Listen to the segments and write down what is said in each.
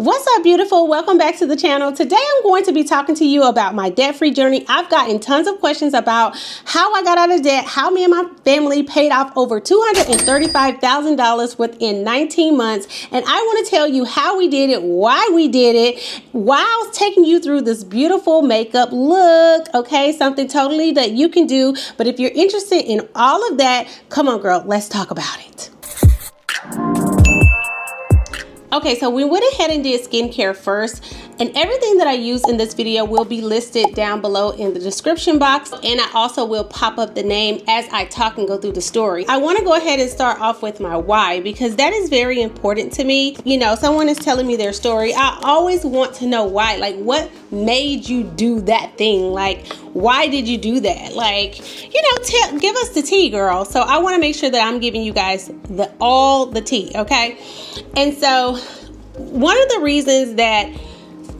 What's up, beautiful? Welcome back to the channel. Today I'm going to be talking to you about my debt-free journey. I've gotten tons of questions about how I got out of debt, how me and my family paid off over $235,000 within 19 months, and I want to tell you how we did it, why we did it, while taking you through this beautiful makeup look, okay? Something totally that you can do, but if you're interested in all of that, come on, girl, let's talk about it. Okay, so we went ahead and did skincare first, and everything that I use in this video will be listed down below in the description box, and I also will pop up the name as I talk and go through the story. I want to go ahead and start off with my why, because that is very important to me. You know, someone is telling me their story. I always want to know why, like what made you do that thing? Like, why did you do that? Like, you know, give us the tea, girl. So I want to make sure that I'm giving you guys all the tea, okay? And so one of the reasons that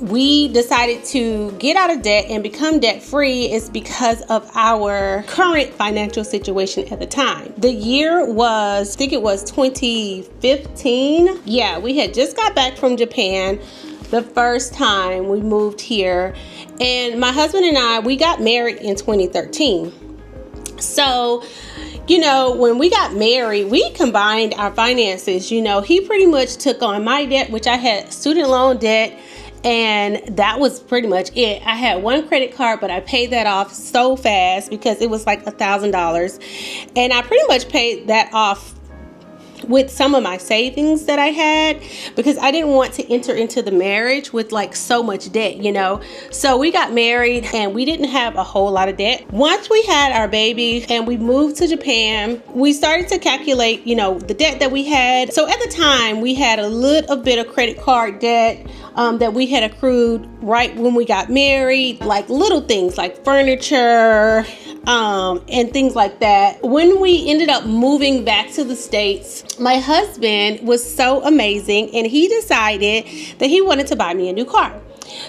we decided to get out of debt and become debt free is because of our current financial situation at the time. The year was, I think it was 2015. Yeah, we had just got back from Japan the first time we moved here, and my husband and I, we got married in 2013. So, you know, when we got married, we combined our finances. You know, he pretty much took on my debt, which I had student loan debt, and that was pretty much it. I had one credit card, but I paid that off so fast because it was like $1,000, and I pretty much paid that off with some of my savings that I had, because I didn't want to enter into the marriage with like so much debt, you know. So we got married and we didn't have a whole lot of debt. Once we had our baby and we moved to Japan, we started to calculate, you know, the debt that we had. So at the time we had a little bit of credit card debt that we had accrued right when we got married, like little things like furniture and things like that. When we ended up moving back to the States, my husband was so amazing, and he decided that he wanted to buy me a new car.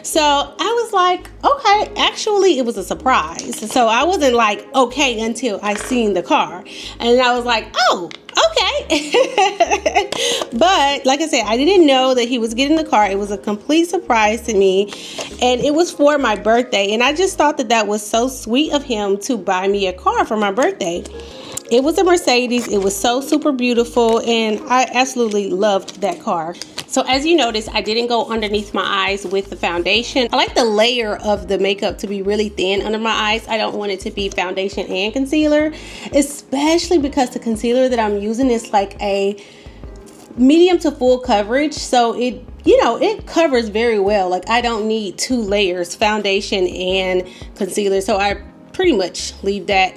So I was like, okay. Actually, it was a surprise. So I wasn't like, okay, until I seen the car. And I was like, oh, okay. But like I said, I didn't know that he was getting the car. It was a complete surprise to me. And it was for my birthday. And I just thought that that was so sweet of him to buy me a car for my birthday. It was a Mercedes. It was so super beautiful, and I absolutely loved that car. So as you notice, I didn't go underneath my eyes with the foundation. I like the layer of the makeup to be really thin under my eyes. I don't want it to be foundation and concealer, especially because the concealer that I'm using is like a medium to full coverage. So it, you know, it covers very well. Like I don't need two layers, foundation and concealer. So I pretty much leave that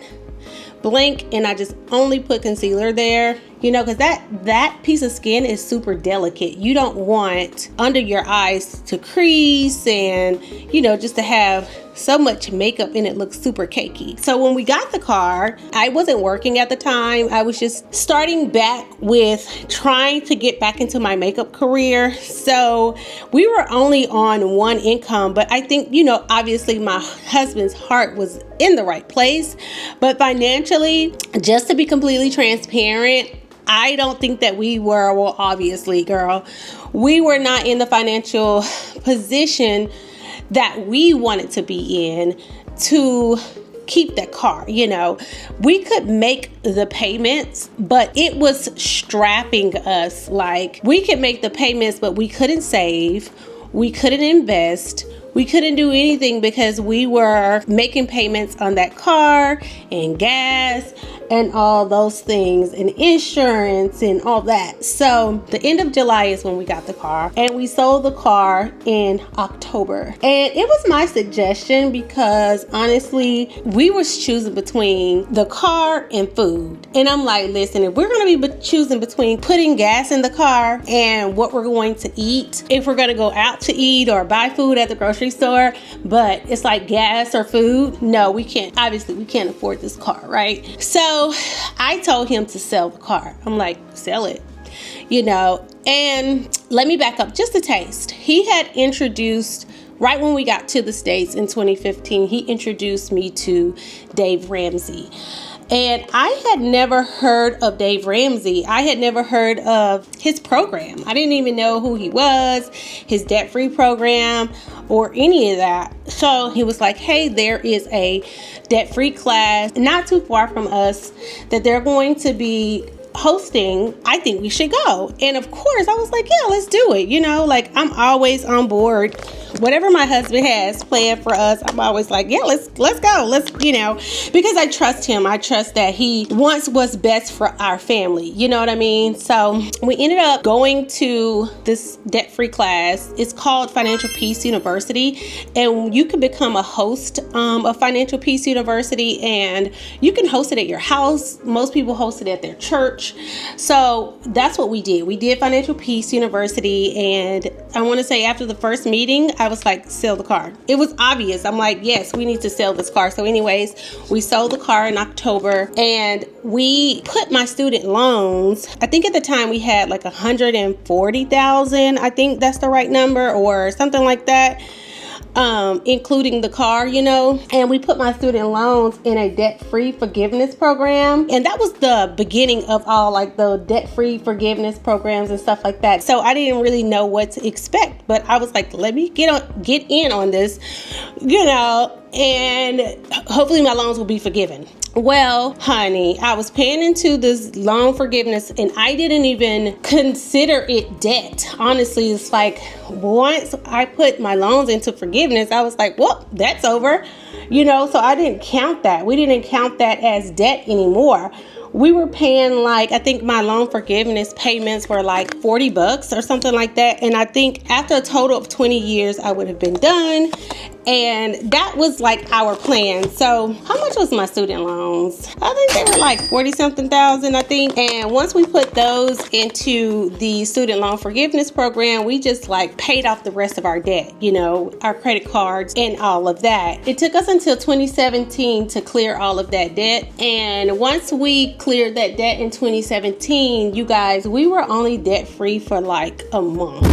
blank, and I just only put concealer there, you know, because that piece of skin is super delicate. You don't want under your eyes to crease and, you know, just to have so much makeup and it looks super cakey. So when we got the car, I wasn't working at the time. I was just starting back with trying to get back into my makeup career. So we were only on one income, but I think, you know, obviously my husband's heart was in the right place. But financially, just to be completely transparent, I don't think that we were, well, obviously, girl, we were not in the financial position that we wanted to be in to keep that car. You know, we could make the payments, but it was strapping us. Like we could make the payments, but we couldn't save, we couldn't invest, we couldn't do anything because we were making payments on that car and gas and all those things and insurance and all that. So the end of July is when we got the car, and we sold the car in October. And it was my suggestion because honestly, we was choosing between the car and food. And I'm like, listen, if we're going to be choosing between putting gas in the car and what we're going to eat, if we're going to go out to eat or buy food at the grocery store, but it's like gas or food, no, we can't. Obviously, we can't afford this car, right? So I told him to sell the car. I'm like, sell it, you know. And let me back up just a taste. He had introduced, right when we got to the States in 2015, he introduced me to Dave Ramsey. And I had never heard of Dave Ramsey. I had never heard of his program. I didn't even know who he was, his debt-free program, or any of that. So he was like, hey, there is a debt-free class not too far from us that they're going to be hosting. I think we should go. And of course I was like, yeah, let's do it. You know, like, I'm always on board. Whatever my husband has planned for us, I'm always like, yeah, let's go. Let's, you know, because I trust him. I trust that he wants what's best for our family. You know what I mean? So we ended up going to this debt-free class. It's called Financial Peace University, and you can become a host of Financial Peace University, and you can host it at your house. Most people host it at their church. So that's what we did. We did Financial Peace University, and I want to say after the first meeting, I was like, sell the car. It was obvious. I'm like, yes, we need to sell this car. So anyways, we sold the car in October, and we put my student loans. I think at the time we had like 140,000. I think that's the right number, or something like that. Including the car, you know, and we put my student loans in a debt-free forgiveness program. And that was the beginning of all like the debt-free forgiveness programs and stuff like that. So I didn't really know what to expect, but I was like, let me get in on this, you know, and hopefully my loans will be forgiven. Well, honey, I was paying into this loan forgiveness and I didn't even consider it debt. Honestly, it's like once I put my loans into forgiveness, I was like, well, that's over, you know, so I didn't count that. We didn't count that as debt anymore. We were paying like, I think my loan forgiveness payments were like $40 or something like that. And I think after a total of 20 years, I would have been done. And that was like our plan. So how much was my student loans? I think they were like 40-something thousand, I think. And once we put those into the student loan forgiveness program, we just like paid off the rest of our debt, you know, our credit cards and all of that. It took us until 2017 to clear all of that debt. And once we cleared that debt in 2017, you guys, we were only debt free for like a month.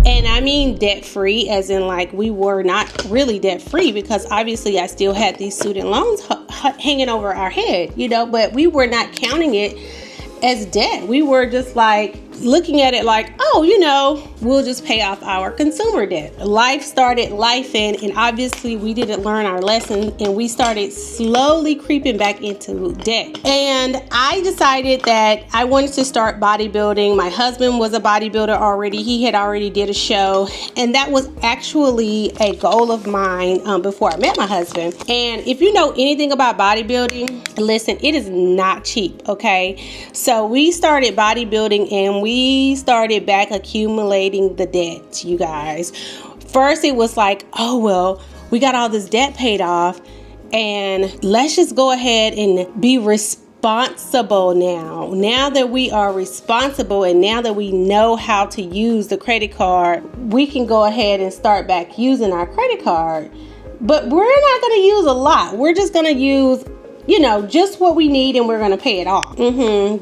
And I mean debt free as in like we were not really debt free, because obviously I still had these student loans hanging over our head, you know, but we were not counting it as debt. We were just like looking at it like, oh, you know, we'll just pay off our consumer debt. Life started lifing, and obviously we didn't learn our lesson, and we started slowly creeping back into debt. And I decided that I wanted to start bodybuilding. My husband was a bodybuilder already. He had already did a show, and that was actually a goal of mine before I met my husband. And if you know anything about bodybuilding, listen, it is not cheap, okay? So we started bodybuilding, and we started back accumulating the debt, you guys. First, it was like, oh, well, we got all this debt paid off, and let's just go ahead and be responsible now. Now that we are responsible, and now that we know how to use the credit card, we can go ahead and start back using our credit card. But we're not going to use a lot. We're just going to use, you know, just what we need, and we're going to pay it off.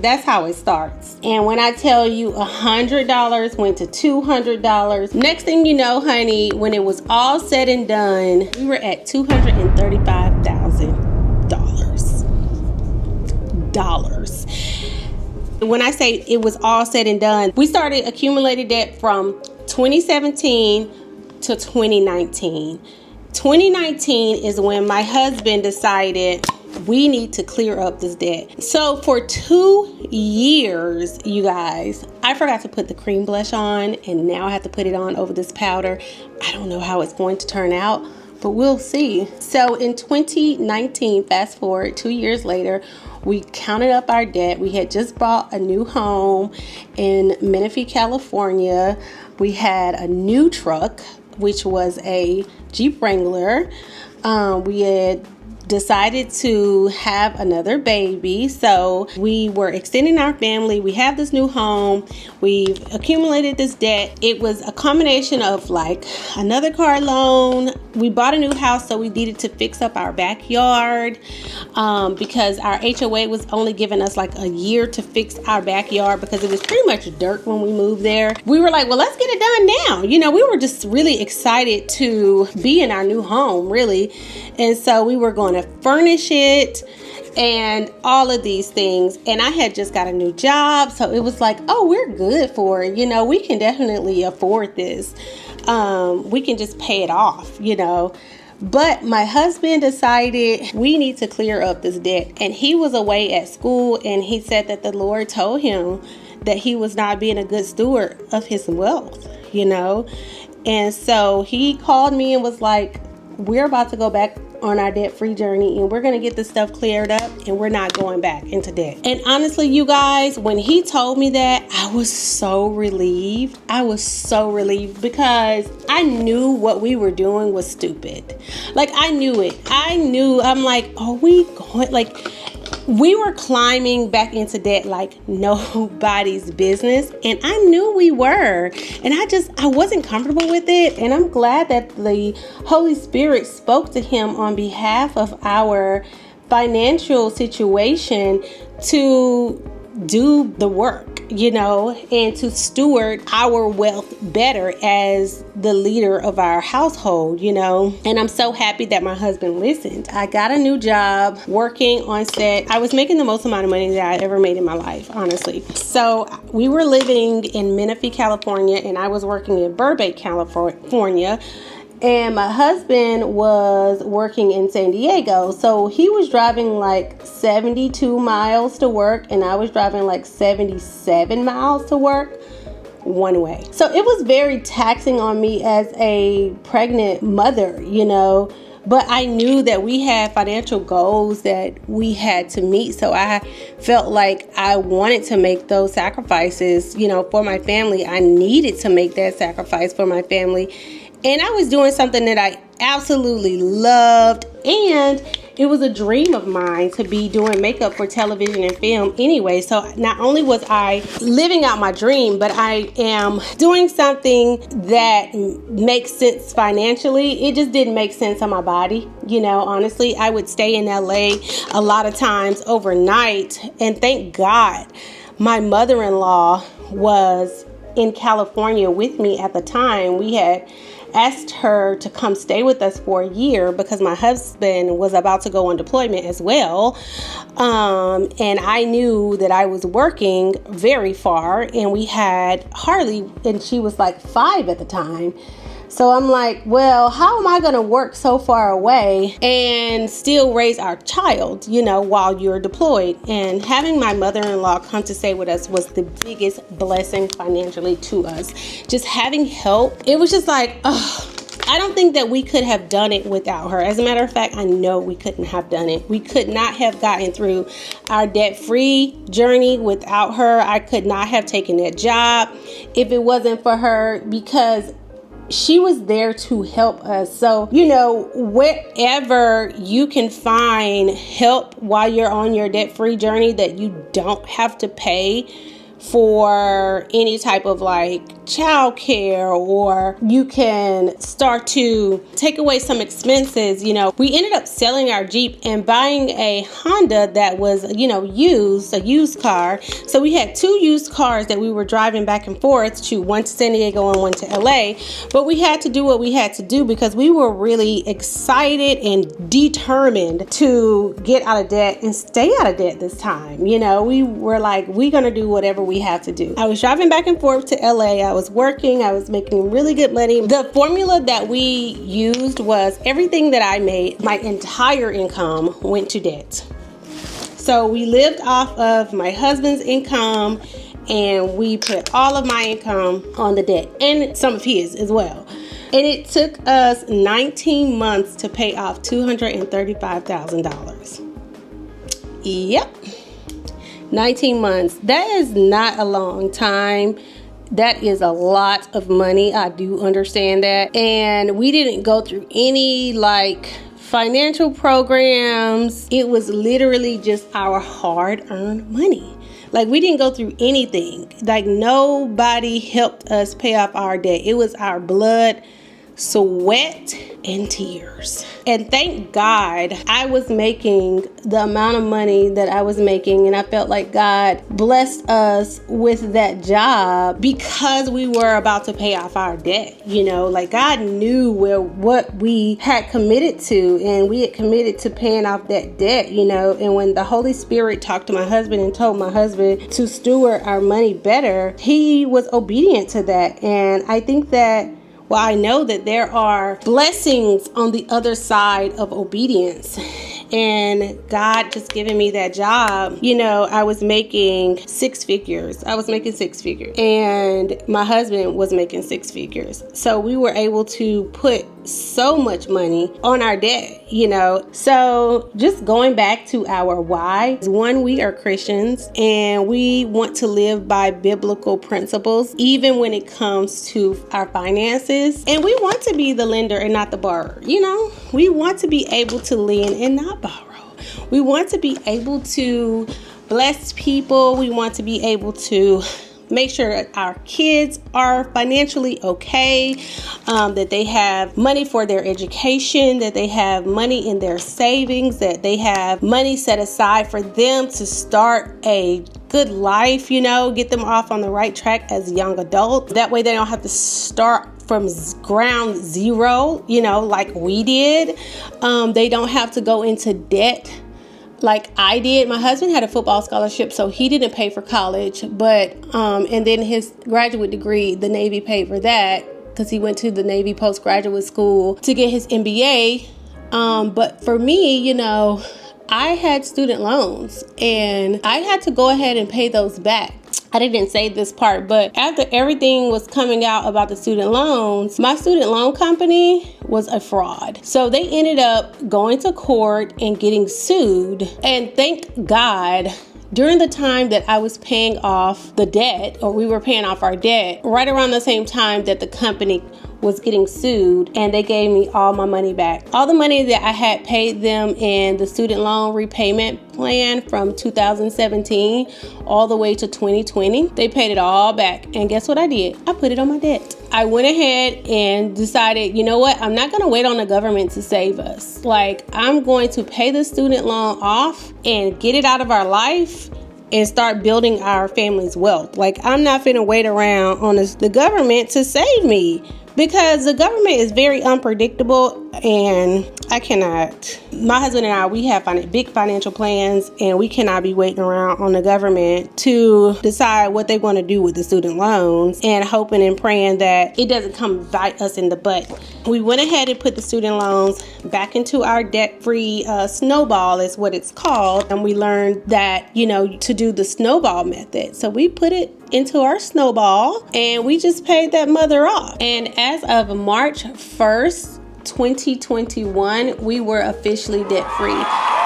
That's how it starts. And when I tell you $100 went to $200, next thing you know, honey, when it was all said and done, we were at $235,000. When I say it was all said and done, we started accumulating debt from 2017 to 2019. 2019 is when my husband decided we need to clear up this debt. So for 2 years, you guys, I forgot to put the cream blush on, and now I have to put it on over this powder. I don't know how it's going to turn out, but we'll see. So in 2019, fast forward 2 years later, we counted up our debt. We had just bought a new home in Menifee, California. We had a new truck, which was a Jeep Wrangler. We had decided to have another baby, so we were extending our family. We have this new home. We've accumulated this debt. It was a combination of like another car loan. We bought a new house, so we needed to fix up our backyard because our HOA was only giving us like a year to fix our backyard because it was pretty much dirt when we moved there. We were like, well, let's get it done now. You know, we were just really excited to be in our new home, really. And so we were going to furnish it, and all of these things. And I had just got a new job, so it was like, oh, we're good for it. You know, we can definitely afford this. We can just pay it off, you know. But my husband decided we need to clear up this debt. And he was away at school, and he said that the Lord told him that he was not being a good steward of his wealth, you know. And so he called me and was like, we're about to go back on our debt-free journey, and we're going to get this stuff cleared up, and we're not going back into debt. And honestly, you guys, when he told me that, I was so relieved. I was so relieved because I knew what we were doing was stupid. Like, I knew it. I'm like, are we going, like, we were climbing back into debt like nobody's business, and I knew we were, and I wasn't comfortable with it. And I'm glad that the Holy Spirit spoke to him on behalf of our financial situation to do the work, you know, and to steward our wealth better as the leader of our household, you know. And I'm so happy that my husband listened. I got a new job working on set. I was making the most amount of money that I ever made in my life, honestly. So we were living in Menifee, California, and I was working in Burbank, California. And my husband was working in San Diego. So he was driving like 72 miles to work, and I was driving like 77 miles to work one way. So it was very taxing on me as a pregnant mother, you know. But I knew that we had financial goals that we had to meet. So I felt like I wanted to make those sacrifices, you know, for my family. I needed to make that sacrifice for my family. And I was doing something that I absolutely loved, and it was a dream of mine to be doing makeup for television and film anyway. So not only was I living out my dream, but I am doing something that makes sense financially. It just didn't make sense on my body. You know, honestly, I would stay in LA a lot of times overnight, and thank God my mother-in-law was in California with me at the time. We had asked her to come stay with us for a year because my husband was about to go on deployment as well. And I knew that I was working very far, and we had Harley, and she was like 5 at the time. So I'm like, well, how am I going to work so far away and still raise our child, you know, while you're deployed? And having my mother-in-law come to stay with us was the biggest blessing financially to us. Just having help. It was just like, oh, I don't think that we could have done it without her. As a matter of fact, I know we couldn't have done it. We could not have gotten through our debt-free journey without her. I could not have taken that job if it wasn't for her, because she was there to help us. So, you know, wherever you can find help while you're on your debt-free journey that you don't have to pay for any type of like childcare, or you can start to take away some expenses. You know, we ended up selling our Jeep and buying a Honda that was, you know, a used car. So we had 2 used cars that we were driving back and forth to, one to San Diego and one to LA. But we had to do what we had to do because we were really excited and determined to get out of debt and stay out of debt this time. You know, we were like, we're gonna do whatever we have to do. I was driving back and forth to LA. I was working. I was making really good money. The formula that we used was everything that I made, my entire income went to debt. So we lived off of my husband's income, and we put all of my income on the debt, and some of his as well. And it took us 19 months to pay off $235,000. Yep. 19 months. That is not a long time. That is a lot of money. I do understand that. And we didn't go through any like financial programs. It was literally just our hard-earned money. Like, we didn't go through anything. Like, nobody helped us pay off our debt. It was our blood sweat and tears. And thank God I was making the amount of money that I was making, and I felt like God blessed us with that job because we were about to pay off our debt. You know, like God knew what we had committed to, and we had committed to paying off that debt, you know. And when the Holy Spirit talked to my husband and told my husband to steward our money better, he was obedient to that. And I think that, well, I know that there are blessings on the other side of obedience. And God just giving me that job, you know, I was making six figures. And my husband was making six figures. So we were able to put so much money on our debt, you know. So just going back to our why. One, we are Christians and we want to live by biblical principles, even when it comes to our finances. And we want to be the lender and not the borrower, you know. We want to be able to lend and not borrow. We want to be able to bless people. We want to be able to make sure our kids are financially okay, that they have money for their education, that they have money in their savings, that they have money set aside for them to start a good life, you know, get them off on the right track as young adults. That way they don't have to start from ground zero, you know, like we did. They don't have to go into debt like I did. My husband had a football scholarship, so he didn't pay for college, but and then his graduate degree, the Navy paid for that because he went to the Navy postgraduate school to get his MBA. But for me, you know, I had student loans and I had to go ahead and pay those back. I didn't say this part, but after everything was coming out about the student loans, my student loan company was a fraud. So they ended up going to court and getting sued. And thank God, during the time that I was paying off the debt, or we were paying off our debt, right around the same time that the company was getting sued, and they gave me all my money back. All the money that I had paid them in the student loan repayment plan from 2017 all the way to 2020, they paid it all back. And guess what I did? I put it on my debt. I went ahead and decided, you know what? I'm not going to wait on the government to save us. Like, I'm going to pay the student loan off and get it out of our life and start building our family's wealth. Like, I'm not finna wait around on the government to save me, because the government is very unpredictable and I cannot. My husband and I, we have big financial plans, and we cannot be waiting around on the government to decide what they want to do with the student loans and hoping and praying that it doesn't come bite us in the butt. We went ahead and put the student loans back into our debt-free snowball is what it's called. And we learned that, you know, to do the snowball method. So we put it into our snowball and we just paid that mother off. And as of March 1st, 2021, we were officially debt-free.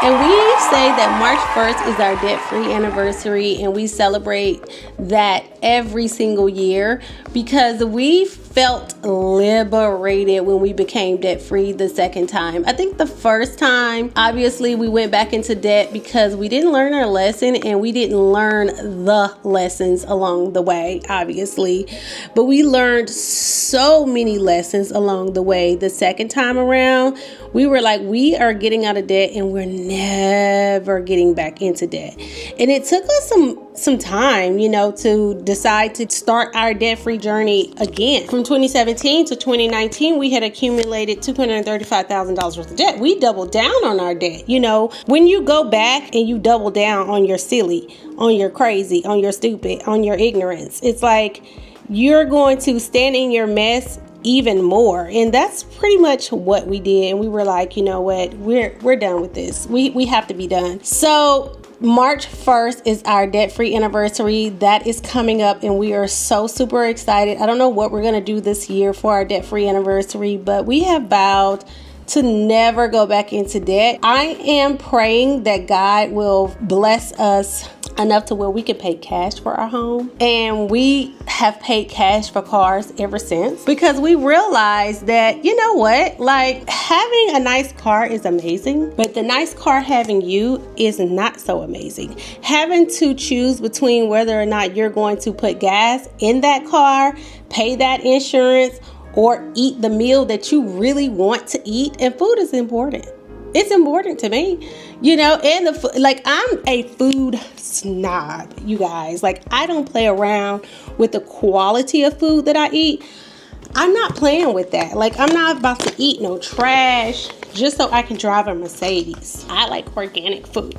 And we say that March 1st is our debt-free anniversary, and we celebrate that every single year because we felt liberated when we became debt-free the second time. I think the first time, obviously, we went back into debt because we didn't learn our lesson, and we didn't learn the lessons along the way, obviously. But we learned so many lessons along the way. The second time around, we were like, we are getting out of debt and we're never getting back into debt. And it took us some time, you know, to decide to start our debt-free journey again. From 2017 to 2019, we had accumulated $235,000 worth of debt. We doubled down on our debt. You know, when you go back and you double down on your silly, on your crazy, on your stupid, on your ignorance, it's like you're going to stand in your mess even more. And that's pretty much what we did. And we were like, you know what, we're done with this. We have to be done. So March 1st is our debt-free anniversary. That is coming up and we are so super excited. I don't know what we're going to do this year for our debt-free anniversary, but we have vowed to never go back into debt. I am praying that God will bless us enough to where we can pay cash for our home. And we have paid cash for cars ever since because we realized that, you know what, like having a nice car is amazing, but the nice car having you is not so amazing. Having to choose between whether or not you're going to put gas in that car, pay that insurance, or eat the meal that you really want to eat. And food is important. It's important to me, you know, and like, I'm a food snob, you guys. Like, I don't play around with the quality of food that I eat. I'm not playing with that. Like, I'm not about to eat no trash just so I can drive a Mercedes. I like organic food.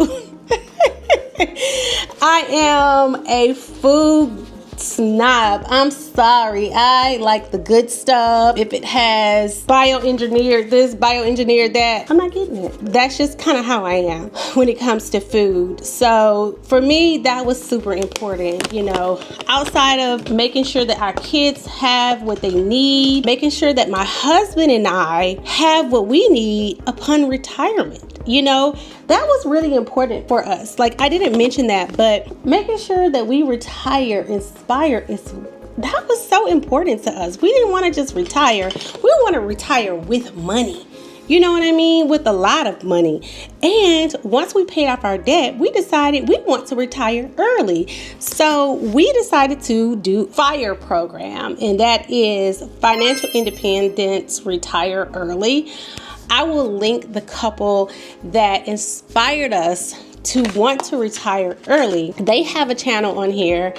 I am a food snob. I'm sorry. I like the good stuff. If it has bioengineered this, bioengineered that, I'm not getting it. That's just kind of how I am when it comes to food. So for me, that was super important, you know, outside of making sure that our kids have what they need, making sure that my husband and I have what we need upon retirement. You know, that was really important for us. Like, I didn't mention that, but making sure that we retire inspired that was so important to us. We didn't want to just retire. We want to retire with money. You know what I mean? With a lot of money. And once we paid off our debt, we decided we want to retire early. So we decided to do FIRE program, and that is Financial Independence Retire Early. I will link the couple that inspired us to want to retire early. They have a channel on here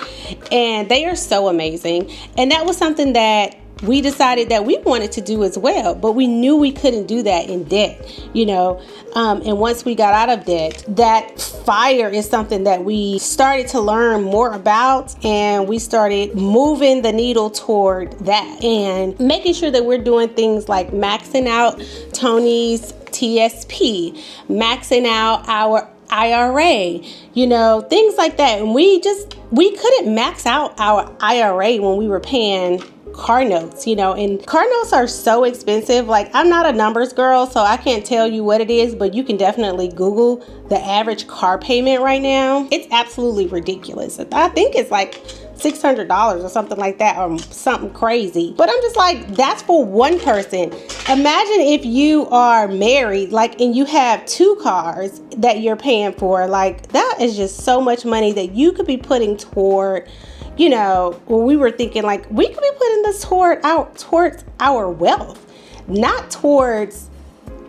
and they are so amazing. And that was something that we decided that we wanted to do as well, but we knew we couldn't do that in debt, you know. And once we got out of debt, that FIRE is something that we started to learn more about, and we started moving the needle toward that and making sure that we're doing things like maxing out Tony's TSP, maxing out our IRA, you know, things like that. And we couldn't max out our IRA when we were paying car notes, you know, and car notes are so expensive. Like, I'm not a numbers girl, so I can't tell you what it is, but you can definitely Google the average car payment right now. It's absolutely ridiculous. I think it's like $600 or something like that, or something crazy. But I'm just like, that's for one person. Imagine if you are married, like, and you have two cars that you're paying for. Like, that is just so much money that you could be putting toward, you know, when we were thinking like we could be putting this towards our wealth, not towards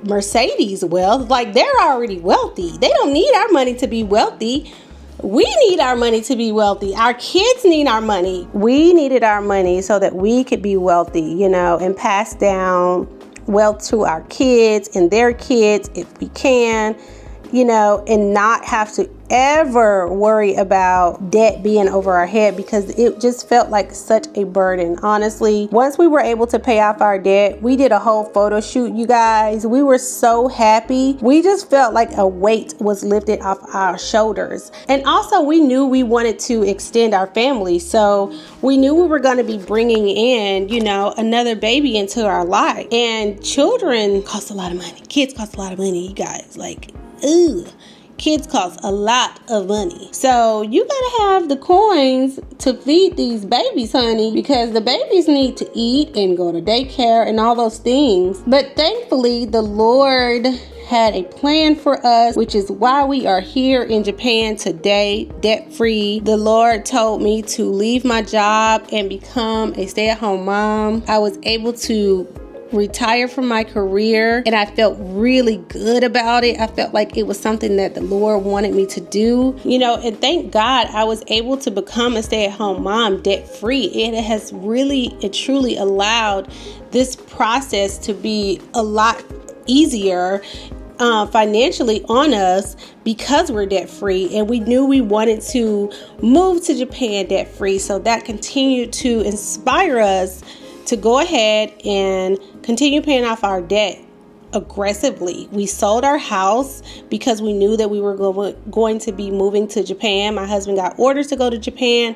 Mercedes wealth. Like, they're already wealthy. They don't need our money to be wealthy. We need our money to be wealthy. Our kids need our money. We needed our money so that we could be wealthy, you know, and pass down wealth to our kids and their kids if we can, you know, and not have to ever worry about debt being over our head, because it just felt like such a burden. Honestly, once we were able to pay off our debt, we did a whole photo shoot, you guys. We were so happy. We just felt like a weight was lifted off our shoulders. And also, we knew we wanted to extend our family. So we knew we were going to be bringing in, you know, another baby into our life. And children cost a lot of money. Kids cost a lot of money, you guys. Like, ooh. Kids cost a lot of money. So you gotta have the coins to feed these babies, honey, because the babies need to eat and go to daycare and all those things. But thankfully, the Lord had a plan for us, which is why we are here in Japan today, debt-free. The Lord told me to leave my job and become a stay-at-home mom. I was able to retire from my career, and I felt really good about it. I felt like it was something that the Lord wanted me to do, you know, and thank God I was able to become a stay-at-home mom debt-free. It has really and truly allowed this process to be a lot easier financially on us, because we're debt-free, and we knew we wanted to move to Japan debt-free. So that continued to inspire us to go ahead and continue paying off our debt aggressively. We sold our house because we knew that we were going to be moving to Japan. My husband got orders to go to Japan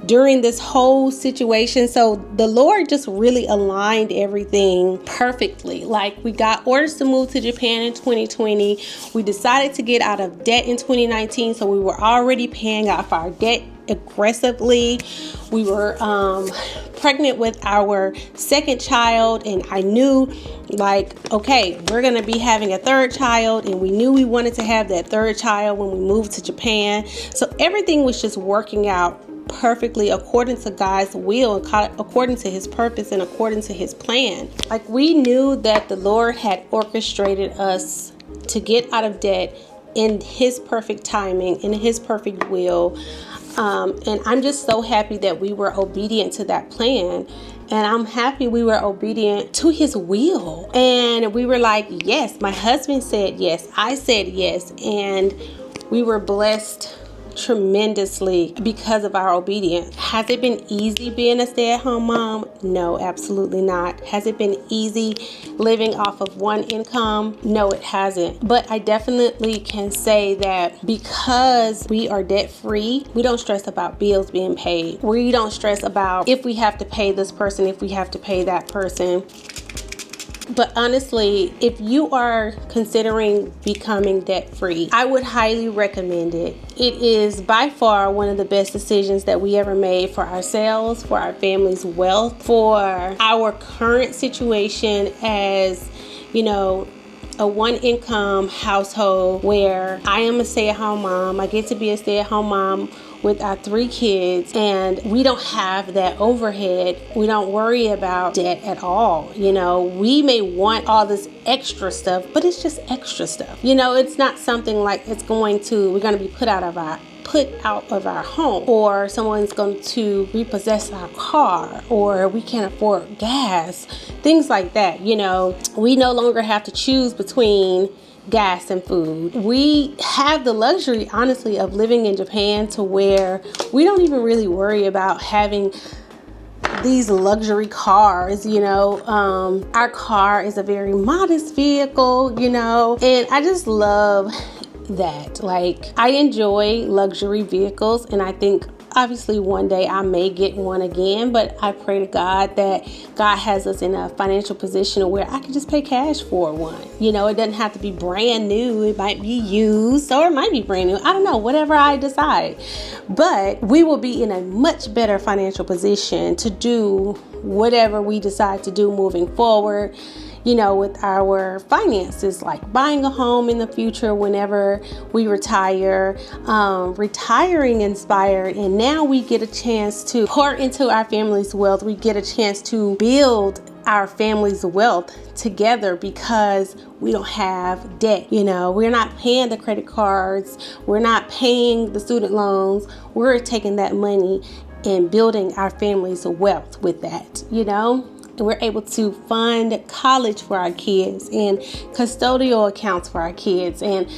during this whole situation. So the Lord just really aligned everything perfectly. Like, we got orders to move to Japan in 2020. We decided to get out of debt in 2019. So we were already paying off our debt aggressively. We were pregnant with our second child, and I knew, like, okay, we're gonna be having a third child, and we knew we wanted to have that third child when we moved to Japan. So everything was just working out perfectly according to God's will, according to his purpose, and according to his plan. Like, we knew that the Lord had orchestrated us to get out of debt in his perfect timing, in his perfect will. And I'm just so happy that we were obedient to that plan. And I'm happy we were obedient to his will. And we were like, yes, my husband said yes, I said yes. And we were blessed tremendously because of our obedience. Has it been easy being a stay-at-home mom? No, absolutely not. Has it been easy living off of one income? No, it hasn't. But I definitely can say that because we are debt-free, we don't stress about bills being paid. We don't stress about if we have to pay this person, if we have to pay that person. But honestly, if you are considering becoming debt-free, I would highly recommend it. It is by far one of the best decisions that we ever made for ourselves, for our family's wealth, for our current situation as, you know, a one-income household where I am a stay-at-home mom. I get to be a stay-at-home mom with our 3 kids, and we don't have that overhead. We don't worry about debt at all. You know, we may want all this extra stuff, but it's just extra stuff. You know, it's not something like we're going to be put out of our home, or someone's going to repossess our car, or we can't afford gas, things like that. You know, we no longer have to choose between gas and food. We have the luxury, honestly, of living in Japan to where we don't even really worry about having these luxury cars. You know, our car is a very modest vehicle, you know, and I just love that. Like, I enjoy luxury vehicles, and I think obviously one day I may get one again, but I pray to God that God has us in a financial position where I can just pay cash for one. You know, it doesn't have to be brand new. It might be used, or it might be brand new. I don't know, whatever I decide. But we will be in a much better financial position to do whatever we decide to do moving forward, you know, with our finances, like buying a home in the future whenever we retire, retiring inspired. And now we get a chance to pour into our family's wealth. We get a chance to build our family's wealth together because we don't have debt. You know, we're not paying the credit cards. We're not paying the student loans. We're taking that money and building our family's wealth with that, you know. And we're able to fund college for our kids and custodial accounts for our kids and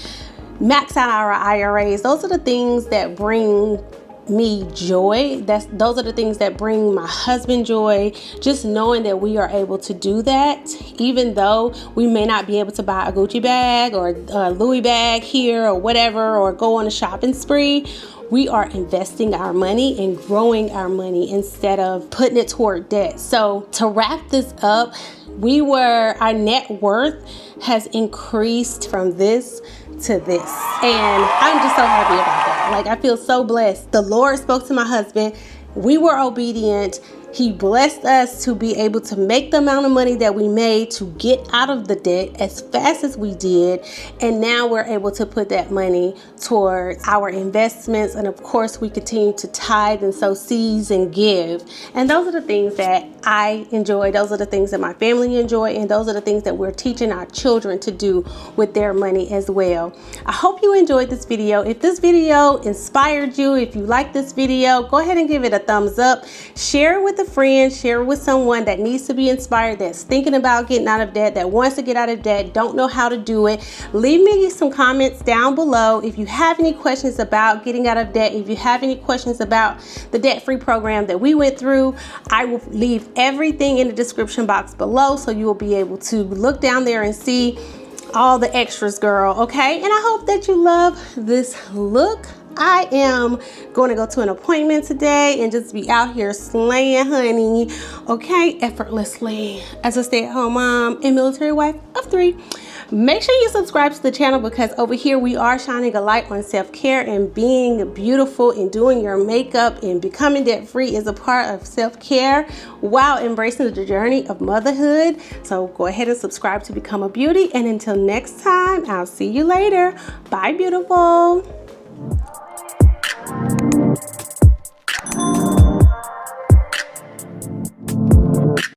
max out our IRAs. Those are the things that bring me joy. Those are the things that bring my husband joy. Just knowing that we are able to do that, even though we may not be able to buy a Gucci bag or a Louis bag here or whatever, or go on a shopping spree. We are investing our money and growing our money instead of putting it toward debt. So to wrap this up, our net worth has increased from this to this. And I'm just so happy about that. Like, I feel so blessed. The Lord spoke to my husband. We were obedient. He blessed us to be able to make the amount of money that we made to get out of the debt as fast as we did. And now we're able to put that money towards our investments. And of course, we continue to tithe and sow seeds and give. And those are the things that I enjoy. Those are the things that my family enjoy. And those are the things that we're teaching our children to do with their money as well. I hope you enjoyed this video. If this video inspired you, if you like this video, go ahead and give it a thumbs up. Share it with a friend, share it with someone that needs to be inspired, that's thinking about getting out of debt, that wants to get out of debt, don't know how to do it. Leave me some comments down below if you have any questions about getting out of debt. If you have any questions about the debt-free program that we went through, I will leave everything in the description box below, so you will be able to look down there and see all the extras, girl. Okay, and I hope that you love this look. I am going to go to an appointment today and just be out here slaying, honey, okay, effortlessly as a stay-at-home mom and military wife of 3. Make sure you subscribe to the channel, because over here we are shining a light on self-care, and being beautiful and doing your makeup and becoming debt-free is a part of self-care while embracing the journey of motherhood. So go ahead and subscribe to become a beauty, and until next time, I'll see you later. Bye, beautiful.